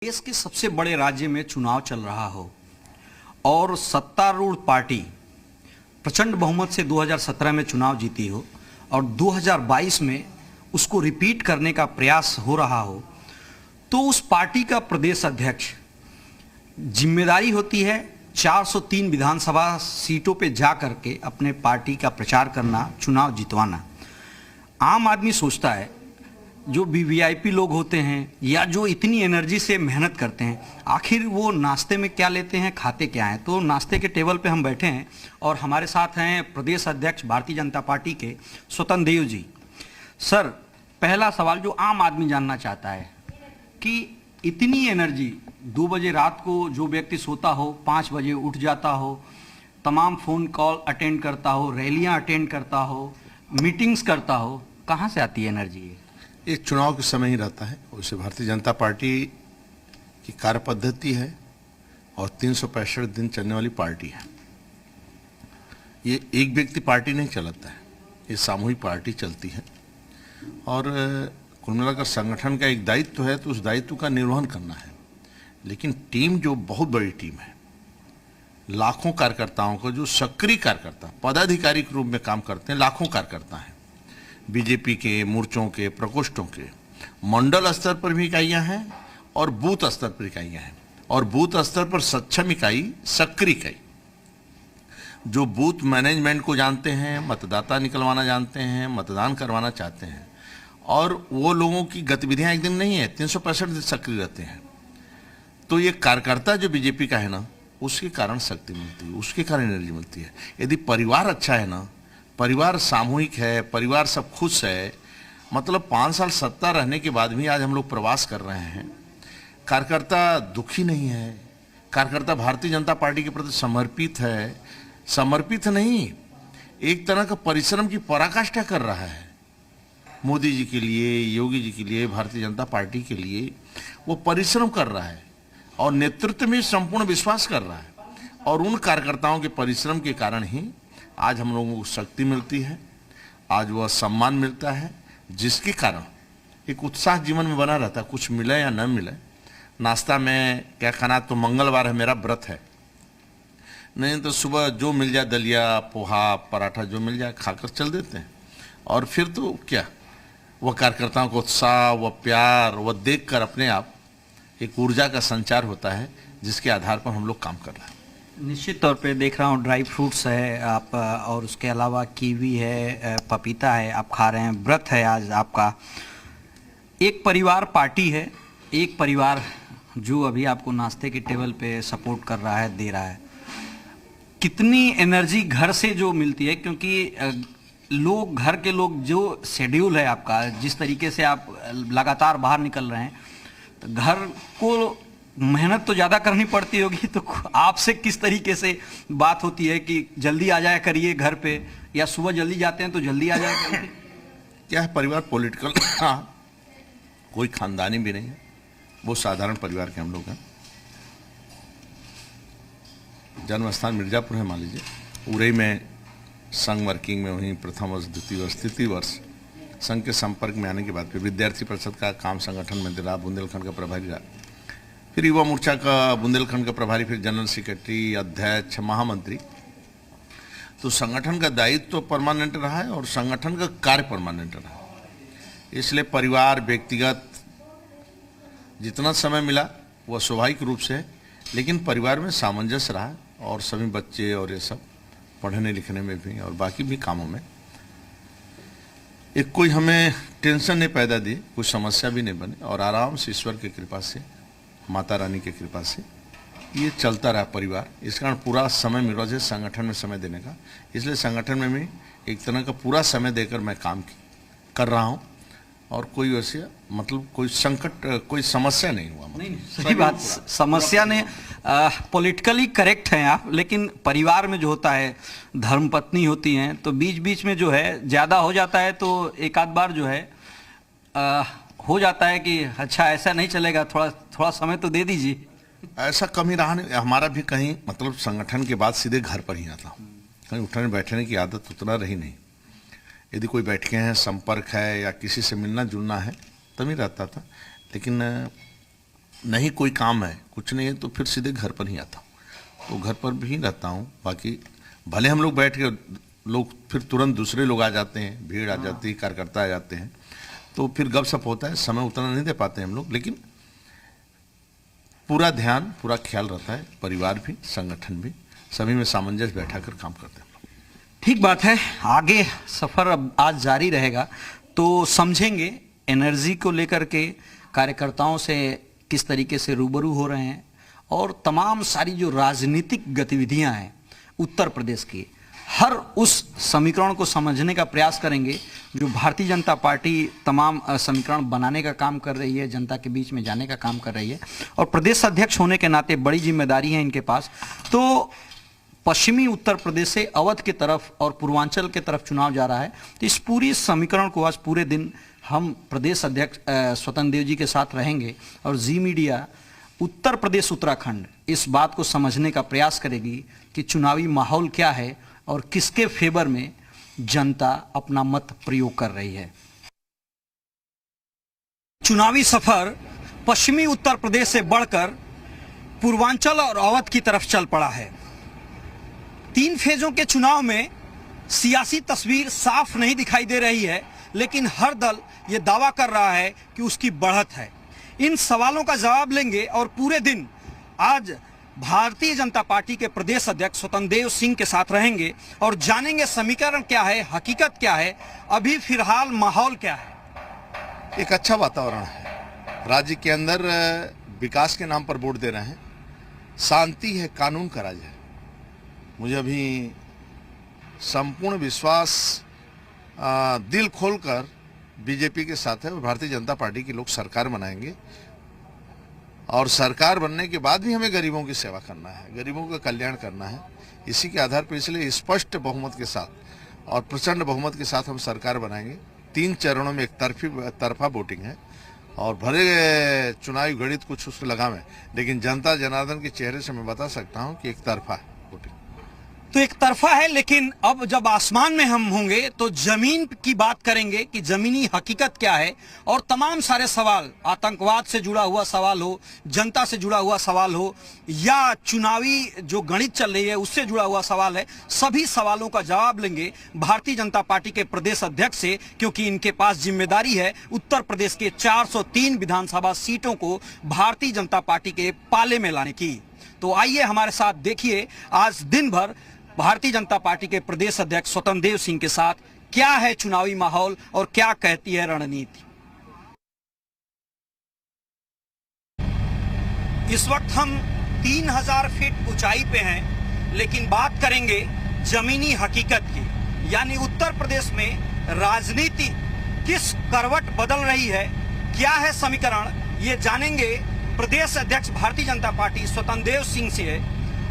देश के सबसे बड़े राज्य में चुनाव चल रहा हो और सत्तारूढ़ पार्टी प्रचंड बहुमत से 2017 में चुनाव जीती हो और 2022 में उसको रिपीट करने का प्रयास हो रहा हो, तो उस पार्टी का प्रदेश अध्यक्ष जिम्मेदारी होती है 403 विधानसभा सीटों पे जा करके अपने पार्टी का प्रचार करना, चुनाव जितवाना। आम आदमी सोचता है जो वीवीआईपी लोग होते हैं या जो इतनी एनर्जी से मेहनत करते हैं, आखिर वो नाश्ते में क्या लेते हैं, खाते क्या हैं। तो नाश्ते के टेबल पे हम बैठे हैं और हमारे साथ हैं प्रदेश अध्यक्ष भारतीय जनता पार्टी के स्वतंत्र देव जी। सर, पहला सवाल जो आम आदमी जानना चाहता है कि इतनी एनर्जी 2 बजे रात को जो व्यक्ति सोता हो 5 बजे उठ जाता हो, तमाम फ़ोन कॉल अटेंड करता हो, रैलियां अटेंड करता हो, मीटिंग्स करता हो, कहाँ से आती है एनर्जी? ये चुनाव के समय ही रहता है। वैसे भारतीय जनता पार्टी की कार्य पद्धति है और 365 दिन चलने वाली पार्टी है। ये एक व्यक्ति पार्टी नहीं चलाता है, ये सामूहिक पार्टी चलती है और कुल मिलाकर संगठन का एक दायित्व है, तो उस दायित्व का निर्वहन करना है। लेकिन टीम जो बहुत बड़ी टीम है, लाखों कार्यकर्ताओं को, जो सक्रिय कार्यकर्ता पदाधिकारी के रूप में काम करते हैं, लाखों कार्यकर्ता हैं बीजेपी के मोर्चों के, प्रकोष्ठों के, मंडल स्तर पर भी इकाइयां हैं और बूथ स्तर पर इकाइयां हैं। और बूथ स्तर पर सक्षम इकाई, सक्रिय इकाई, जो बूथ मैनेजमेंट को जानते हैं, मतदाता निकलवाना जानते हैं, मतदान करवाना चाहते हैं, और वो लोगों की गतिविधियां एक दिन नहीं है, 365 दिन सक्रिय रहते हैं। तो ये कार्यकर्ता जो बीजेपी का है ना, उसके कारण शक्ति मिलती है, उसके कारण एनर्जी मिलती है। यदि परिवार अच्छा है ना, परिवार सामूहिक है, परिवार सब खुश है, मतलब 5 साल सत्ता रहने के बाद भी आज हम लोग प्रवास कर रहे हैं, कार्यकर्ता दुखी नहीं है, कार्यकर्ता भारतीय जनता पार्टी के प्रति समर्पित है। समर्पित नहीं, एक तरह का परिश्रम की पराकाष्ठा कर रहा है। मोदी जी के लिए, योगी जी के लिए, भारतीय जनता पार्टी के लिए वो परिश्रम कर रहा है और नेतृत्व में संपूर्ण विश्वास कर रहा है। और उन कार्यकर्ताओं के परिश्रम के कारण ही आज हम लोगों को शक्ति मिलती है, आज वह सम्मान मिलता है, जिसके कारण एक उत्साह जीवन में बना रहता है। कुछ मिले या न मिले, नाश्ता में क्या खाना, तो मंगलवार है, मेरा व्रत है, नहीं तो सुबह जो मिल जाए, दलिया, पोहा, पराठा, जो मिल जाए खाकर चल देते हैं। और फिर तो क्या, वह कार्यकर्ताओं को उत्साह, वह प्यार, वह देखकर अपने आप एक ऊर्जा का संचार होता है, जिसके आधार पर हम लोग काम कर रहे हैं। निश्चित तौर पे देख रहा हूँ ड्राई फ्रूट्स है आप, और उसके अलावा कीवी है, पपीता है, आप खा रहे हैं, व्रत है आज आपका। एक परिवार पार्टी है, एक परिवार जो अभी आपको नाश्ते के टेबल पे सपोर्ट कर रहा है, दे रहा है। कितनी एनर्जी घर से जो मिलती है, क्योंकि लोग, घर के लोग, जो शेड्यूल है आपका, जिस तरीके से आप लगातार बाहर निकल रहे हैं, तो घर को मेहनत तो ज़्यादा करनी पड़ती होगी, तो आपसे किस तरीके से बात होती है कि जल्दी आ जाया करिए घर पे, या सुबह जल्दी जाते हैं तो जल्दी आ जाया करिए? क्या है, परिवार पॉलिटिकल कोई खानदानी भी नहीं है, वो साधारण परिवार के हम लोग हैं। जन्म स्थान मिर्जापुर है, मान लीजिए। उरई में संघ वर्किंग में वहीं प्रथम वर्ष, द्वितीय वर्ष, तृतीय वर्ष संघ के संपर्क में आने के बाद फिर विद्यार्थी परिषद का काम संगठन में रहा, बुंदेलखंड का प्रभारी रहा, फिर युवा मोर्चा का बुंदेलखंड का प्रभारी, फिर जनरल सेक्रेटरी, अध्यक्ष, महामंत्री। तो संगठन का दायित्व तो परमानेंट रहा है और संगठन का कार्य परमानेंट रहा है। इसलिए परिवार, व्यक्तिगत जितना समय मिला वह स्वाभाविक रूप से है, लेकिन परिवार में सामंजस्य रहा और सभी बच्चे और ये सब पढ़ने लिखने में भी और बाकी भी कामों में एक कोई हमें टेंशन नहीं पैदा दी, कोई समस्या भी नहीं बने, और आराम से ईश्वर की कृपा से, माता रानी की कृपा से ये चलता रहा परिवार। इस कारण पूरा समय मिल रहा है संगठन में समय देने का, इसलिए संगठन में भी एक तरह का पूरा समय देकर मैं काम कर रहा हूँ और कोई वैसे मतलब कोई संकट, कोई समस्या नहीं हुआ। नहीं, सही बात, समस्या नहीं। पॉलिटिकली करेक्ट हैं आप, लेकिन परिवार में जो होता है, धर्मपत्नी होती हैं, तो बीच बीच में जो है ज़्यादा हो जाता है, तो एक आध बार जो है हो जाता है कि अच्छा ऐसा नहीं चलेगा, थोड़ा समय तो दे दीजिए। ऐसा कमी रहा नहीं हमारा भी, कहीं मतलब संगठन के बाद सीधे घर पर ही आता हूँ, कहीं उठने बैठने की आदत उतना रही नहीं। यदि कोई बैठके हैं, संपर्क है या किसी से मिलना जुलना है, तभी रहता था। लेकिन नहीं कोई काम है, कुछ नहीं है, तो फिर सीधे घर पर ही आता हूँ। तो घर पर भी रहता हूँ। बाकी भले हम लोग बैठ के, लोग फिर तुरंत दूसरे लोग आ जाते हैं, भीड़ आ जाती है, कार्यकर्ता आ जाते हैं, तो फिर गपशप होता है, समय उतना नहीं दे पाते हम लोग, लेकिन पूरा ध्यान, पूरा ख्याल रहता है, परिवार भी, संगठन भी, सभी में सामंजस्य बैठा कर काम करते हैं। ठीक बात है। आगे सफर अब आज जारी रहेगा, तो समझेंगे एनर्जी को लेकर के कार्यकर्ताओं से किस तरीके से रूबरू हो रहे हैं, और तमाम सारी जो राजनीतिक गतिविधियां हैं उत्तर प्रदेश की, हर उस समीकरण को समझने का प्रयास करेंगे जो भारतीय जनता पार्टी तमाम समीकरण बनाने का काम कर रही है, जनता के बीच में जाने का काम कर रही है, और प्रदेश अध्यक्ष होने के नाते बड़ी जिम्मेदारी है इनके पास। तो पश्चिमी उत्तर प्रदेश से अवध की तरफ और पूर्वांचल की तरफ चुनाव जा रहा है, तो इस पूरी समीकरण को आज पूरे दिन हम प्रदेश अध्यक्ष स्वतंत्र देव जी के साथ रहेंगे, और जी मीडिया उत्तर प्रदेश उत्तराखंड इस बात को समझने का प्रयास करेगी कि चुनावी माहौल क्या है और किसके फेवर में जनता अपना मत प्रयोग कर रही है। चुनावी सफर पश्चिमी उत्तर प्रदेश से बढ़कर पूर्वांचल और अवध की तरफ चल पड़ा है। 3 फेजों के चुनाव में सियासी तस्वीर साफ नहीं दिखाई दे रही है, लेकिन हर दल ये दावा कर रहा है कि उसकी बढ़त है। इन सवालों का जवाब लेंगे और पूरे दिन आज भारतीय जनता पार्टी के प्रदेश अध्यक्ष स्वतंत्र देव सिंह के साथ रहेंगे और जानेंगे समीकरण क्या है, हकीकत क्या है, अभी फिलहाल माहौल क्या है। एक अच्छा वातावरण है, राज्य के अंदर विकास के नाम पर वोट दे रहे हैं, शांति है, कानून का राज है। मुझे अभी संपूर्ण विश्वास दिल खोलकर बीजेपी के साथ है, और भारतीय जनता पार्टी के लोग सरकार बनाएंगे, और सरकार बनने के बाद भी हमें गरीबों की सेवा करना है, गरीबों का कल्याण करना है। इसी के आधार पर इसलिए स्पष्ट बहुमत के साथ और प्रचंड बहुमत के साथ हम सरकार बनाएंगे। 3 चरणों में एक तरफा वोटिंग है, और भले चुनावी गणित कुछ उसको लगा में, लेकिन जनता जनार्दन के चेहरे से मैं बता सकता हूं कि एक तरफा है वोटिंग। तो एक तरफा है, लेकिन अब जब आसमान में हम होंगे तो जमीन की बात करेंगे कि जमीनी हकीकत क्या है, और तमाम सारे सवाल, आतंकवाद से जुड़ा हुआ सवाल हो, जनता से जुड़ा हुआ सवाल हो, या चुनावी जो गणित चल रही है उससे जुड़ा हुआ सवाल है, सभी सवालों का जवाब लेंगे भारतीय जनता पार्टी के प्रदेश अध्यक्ष से, क्योंकि इनके पास जिम्मेदारी है उत्तर प्रदेश के 403 विधानसभा सीटों को भारतीय जनता पार्टी के पाले में लाने की। तो आइए हमारे साथ देखिए आज दिन भर भारतीय जनता पार्टी के प्रदेश अध्यक्ष स्वतंत्र देव सिंह के साथ क्या है चुनावी माहौल और क्या कहती है रणनीति। इस वक्त हम 3000 फीट ऊंचाई पे हैं, लेकिन बात करेंगे जमीनी हकीकत की, यानी उत्तर प्रदेश में राजनीति किस करवट बदल रही है, क्या है समीकरण, ये जानेंगे प्रदेश अध्यक्ष भारतीय जनता पार्टी स्वतंत्र देव सिंह से।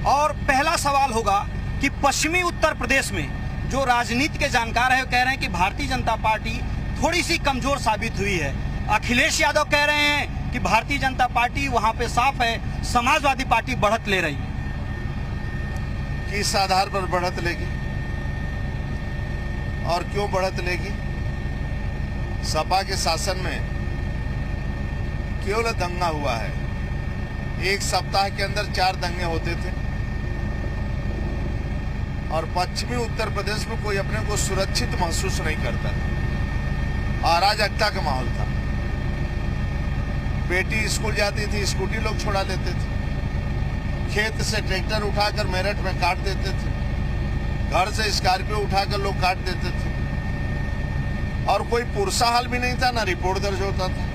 और पहला सवाल होगा कि पश्चिमी उत्तर प्रदेश में जो राजनीति के जानकार है वो कह रहे हैं कि भारतीय जनता पार्टी थोड़ी सी कमजोर साबित हुई है। अखिलेश यादव कह रहे हैं कि भारतीय जनता पार्टी वहां पे साफ है, समाजवादी पार्टी बढ़त ले रही है। किस आधार पर बढ़त लेगी और क्यों बढ़त लेगी? सपा के शासन में केवल दंगा हुआ है, एक सप्ताह के अंदर 4 दंगे होते थे, और पश्चिमी उत्तर प्रदेश में कोई अपने को सुरक्षित महसूस नहीं करता था, अराजकता का माहौल था। बेटी स्कूल जाती थी, स्कूटी लोग छुड़ा लेते थे, खेत से ट्रैक्टर उठाकर मेरठ में काट देते थे, घर से स्कॉर्पियो उठाकर लोग काट देते थे, और कोई पुरसा हाल भी नहीं था, ना रिपोर्ट दर्ज होता था।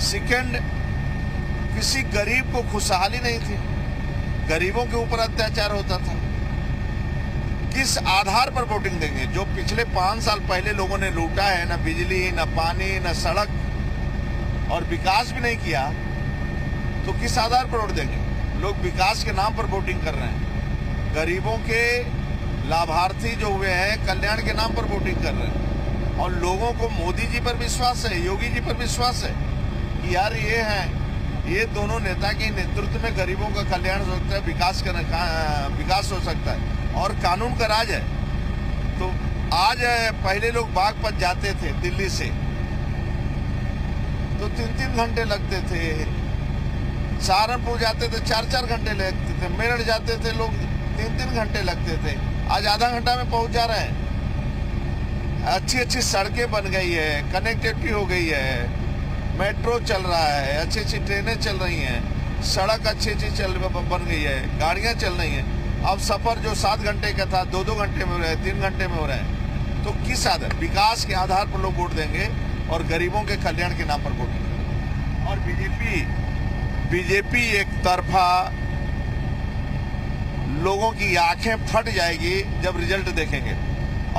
सेकेंड, किसी गरीब को खुशहाली नहीं थी, गरीबों के ऊपर अत्याचार होता था। किस आधार पर वोटिंग देंगे? जो पिछले 5 साल पहले लोगों ने लूटा है, ना बिजली, ना पानी, ना सड़क, और विकास भी नहीं किया, तो किस आधार पर वोट देंगे? लोग विकास के नाम पर वोटिंग कर रहे हैं, गरीबों के लाभार्थी जो हुए हैं कल्याण के नाम पर वोटिंग कर रहे हैं, और लोगों को मोदी जी पर विश्वास है, योगी जी पर विश्वास है कि यार ये दोनों नेता के नेतृत्व में गरीबों का कल्याण हो सकता है, विकास हो सकता है, और कानून का राज है। तो आज पहले लोग बागपत जाते थे दिल्ली से, तो 3-3 घंटे लगते थे, सहारनपुर जाते थे 4-4 घंटे लगते थे, मेरठ जाते थे लोग 3-3 घंटे लगते थे, आज आधा घंटा में पहुंच जा रहे हैं। अच्छी सड़कें बन गई है, कनेक्टिविटी हो गई है, मेट्रो चल रहा है, अच्छी ट्रेनें चल रही हैं, सड़क अच्छी बन गई है, गाड़ियां चल रही हैं। अब सफर जो 7 घंटे का था 2-2 घंटे में हो रहा है, 3 घंटे में हो रहा है। तो किस आधार, विकास के आधार पर लोग वोट देंगे और गरीबों के कल्याण के नाम पर वोट देंगे। और बीजेपी एक तरफा लोगों की आंखें फट जाएगी जब रिजल्ट देखेंगे।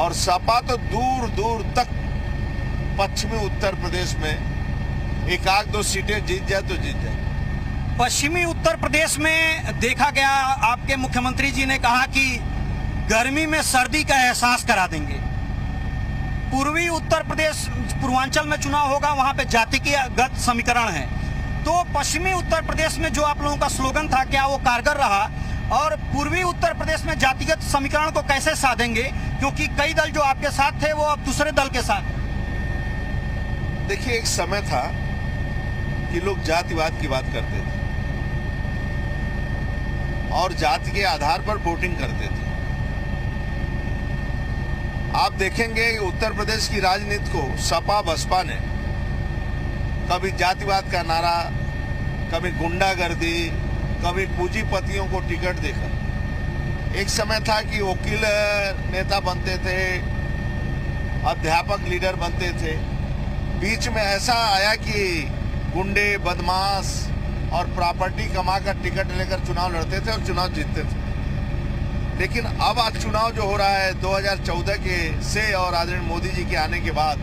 और सपा तो दूर दूर तक पश्चिमी उत्तर प्रदेश में 1-2 सीटें जीत जाए तो जीत जाए। पश्चिमी उत्तर प्रदेश में देखा गया, आपके मुख्यमंत्री जी ने कहा कि गर्मी में सर्दी का एहसास करा देंगे। पूर्वी उत्तर प्रदेश, पूर्वांचल में चुनाव होगा, वहां पे जातिगत समीकरण है। तो पश्चिमी उत्तर प्रदेश में जो आप लोगों का स्लोगन था, क्या वो कारगर रहा? और पूर्वी उत्तर प्रदेश में जातिगत समीकरण को कैसे साधेंगे, क्योंकि कई दल जो आपके साथ थे वो अब दूसरे दल के साथ। देखिए, एक समय था कि लोग जातिवाद की बात करते थे और जाति के आधार पर वोटिंग करते थे। आप देखेंगे उत्तर प्रदेश की राजनीति को सपा बसपा ने कभी जातिवाद का नारा, कभी गुंडागर्दी, कभी पूंजीपतियों को टिकट देकर। एक समय था कि वकील नेता बनते थे, अध्यापक लीडर बनते थे। बीच में ऐसा आया कि गुंडे, बदमाश और प्रॉपर्टी कमाकर टिकट लेकर चुनाव लड़ते थे और चुनाव जीतते थे। लेकिन अब आज चुनाव जो हो रहा है 2014 के से और आदरणीय मोदी जी के आने के बाद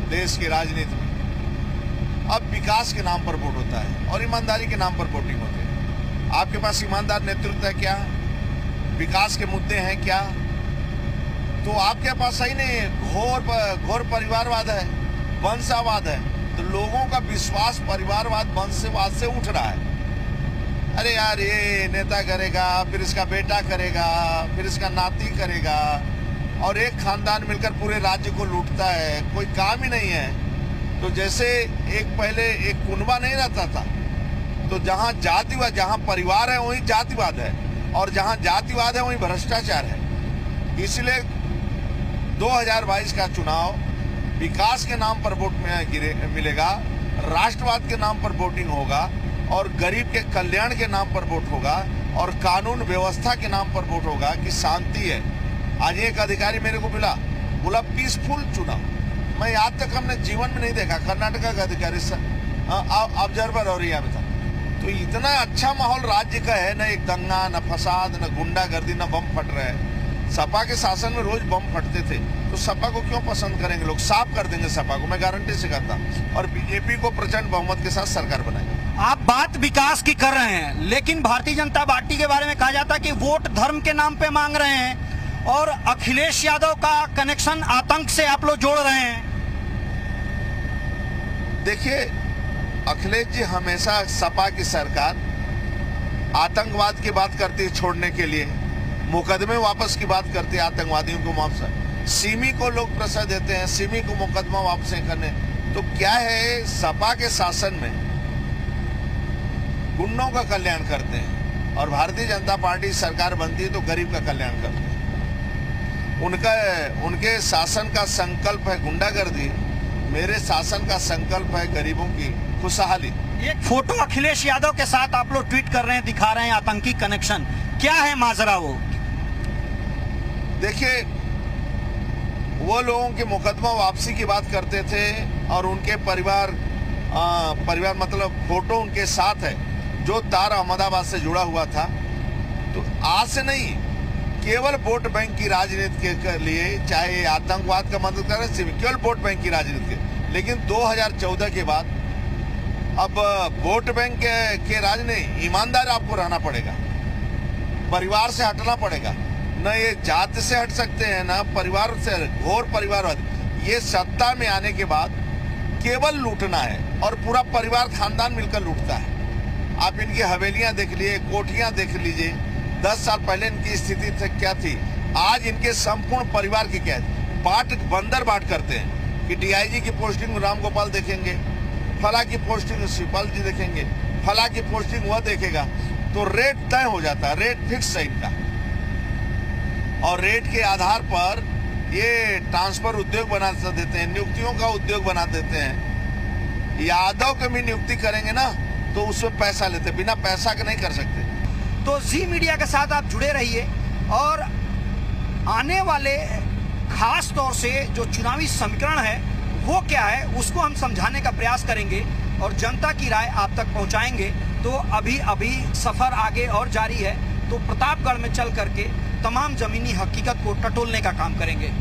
देश की राजनीति में अब विकास के नाम पर वोट होता है और ईमानदारी के नाम पर वोटिंग होती है। आपके पास ईमानदार नेतृत्व है क्या? विकास के मुद्दे हैं क्या? तो आपके पास सही नहीं, घोर परिवारवाद है, वंशवाद है। तो लोगों का विश्वास परिवारवाद, वंशवाद से उठ रहा है। अरे यार, ये नेता करेगा, फिर इसका बेटा करेगा, फिर इसका नाती करेगा, और एक खानदान मिलकर पूरे राज्य को लूटता है, कोई काम ही नहीं है। तो जैसे पहले एक कुनबा नहीं रहता था, तो जहाँ जातिवाद, जहाँ परिवार है वहीं जातिवाद है, और जहाँ जातिवाद है वहीं भ्रष्टाचार है। इसलिए 2022 का चुनाव विकास के नाम पर वोट मिलेगा, राष्ट्रवाद के नाम पर वोटिंग होगा, और गरीब के कल्याण के नाम पर वोट होगा, और कानून व्यवस्था के नाम पर वोट होगा कि शांति है। आज एक अधिकारी मेरे को बोला पीसफुल चुनाव। मैं आज तक हमने जीवन में नहीं देखा। कर्नाटका का अधिकारी ऑब्जर्वर और यहाँ में था। तो इतना अच्छा माहौल राज्य का है, न एक दंगा, न फसाद, न गुंडागर्दी, न बम फट रहे हैं। सपा के शासन में रोज बम फटते थे, तो सपा को क्यों पसंद करेंगे लोग? साफ कर देंगे सपा को, मैं गारंटी से कहता हूं। और बीजेपी को प्रचंड बहुमत के साथ सरकार बनाएंगे। आप बात विकास की कर रहे हैं, लेकिन भारतीय जनता पार्टी के बारे में कहा जाता है कि वोट धर्म के नाम पे मांग रहे हैं, और अखिलेश यादव का कनेक्शन आतंक से आप लोग जोड़ रहे हैं। देखिए, अखिलेश जी हमेशा सपा की सरकार आतंकवाद की बात करती है छोड़ने के लिए, मुकदमे वापस की बात करते हैं, आतंकवादियों को वापस। सिमी को लोग प्रसाद देते हैं, सिमी को मुकदमा वापस करने। तो क्या है, सपा के शासन में गुंडों का कल्याण करते हैं, और भारतीय जनता पार्टी सरकार बनती है तो गरीब का कल्याण करते हैं। उनके शासन का संकल्प है गुंडागर्दी, मेरे शासन का संकल्प है गरीबों की खुशहाली। एक फोटो अखिलेश यादव के साथ आप लोग ट्वीट कर रहे हैं, दिखा रहे हैं आतंकी कनेक्शन, क्या है माजरा? वो देखिए, वो लोगों के मुकदमा वापसी की बात करते थे, और उनके परिवार मतलब फोटो उनके साथ है जो तार अहमदाबाद से जुड़ा हुआ था। तो आज से नहीं, केवल वोट बैंक की राजनीति के लिए, चाहे आतंकवाद का मदद करें, केवल वोट बैंक की राजनीति के। लेकिन 2014 के बाद अब वोट बैंक के राज नहीं, ईमानदार आपको रहना पड़ेगा, परिवार से हटना पड़ेगा। न ये जाति से हट सकते हैं, न परिवार से, घोर परिवारवाद। ये सत्ता में आने के बाद केवल लूटना है, और पूरा परिवार खानदान मिलकर लूटता है। आप इनकी हवेलियां देख लीजिए, कोठियां देख लीजिए। 10 साल पहले इनकी स्थिति क्या थी, आज इनके संपूर्ण परिवार की क्या है। बंदर बांट करते हैं कि डीआईजी की पोस्टिंग राम गोपाल देखेंगे, फला की पोस्टिंग शिवपाल जी देखेंगे, फला की पोस्टिंग वह देखेगा, तो रेट तय हो जाता है, रेट फिक्स है इनका। और रेट के आधार पर ये ट्रांसफर उद्योग बना देते हैं, नियुक्तियों का उद्योग बना देते हैं। यादव की भी नियुक्ति करेंगे ना तो उसमें पैसा लेते, बिना पैसा के नहीं कर सकते। तो जी मीडिया के साथ आप जुड़े रहिए और आने वाले खास तौर से जो चुनावी समीकरण है वो क्या है उसको हम समझाने का प्रयास करेंगे और जनता की राय आप तक पहुंचाएंगे। तो अभी सफर आगे और जारी है, तो प्रतापगढ़ में चल करके तमाम जमीनी हकीकत को टटोलने का काम करेंगे।